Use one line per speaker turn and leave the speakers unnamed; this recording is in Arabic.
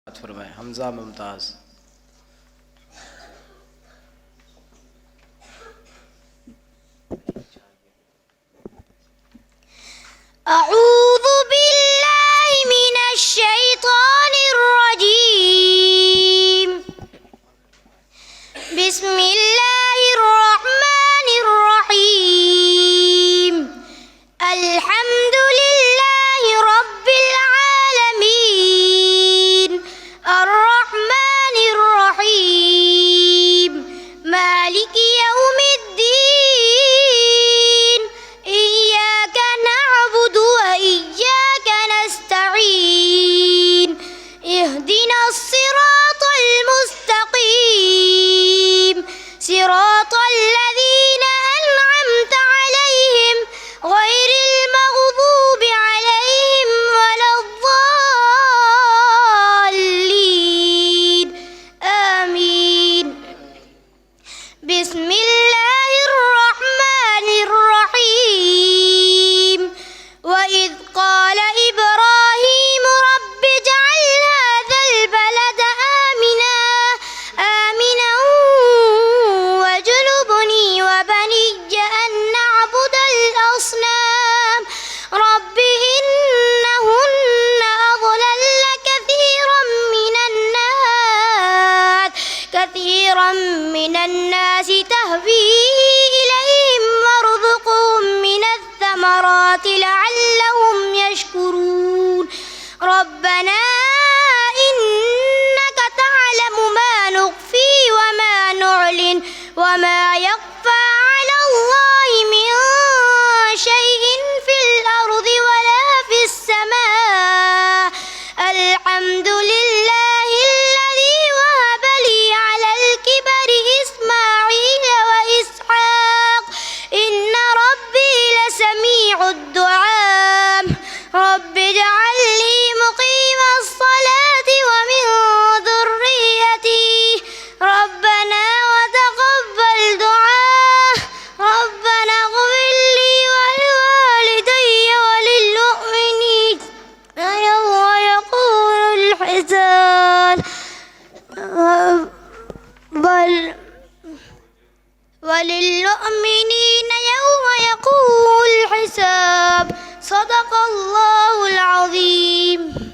फरमाए हमजा मुमताज।
أعوذ بالله من الشيطان الرجيم. بسم الله الرحمن الرحيم. الحمد لله رب العالمين الرحمن الرحيم مالك يوم الدين إياك نعبد وإياك نستعين اهدنا الصراط المستقيم صراط الذين أنعمت عليهم غير المغضوب عليهم ولا الضالين آمين. بسم الله الرحمن الرحيم. وإذ قال إبراهيم رب اجعل هذا البلد آمنا واجنبني وبني أن نعبد الأصنام رب إنهن أضللن كثيرا من الناس تهوي إليهم وارزقهم من الثمرات لعلهم يشكرون ربنا إنك تعلم ما نخفي وما نعلن وما يخفى على الله من شيء في الأرض ولا في السماء. الحمد لله الذي وهب لي على الكبر إسماعيل وإسحاق إن ربي لسميع الدعاء. رب اجعلني مقيم الصلاة ومن ذريتي ربنا وتقبل دعاء. ربنا اغفر لي ولوالدي وللمؤمنين يوم يقوم الحساب وللمؤمنين يوم يقوم الحساب. صدق الله العظيم.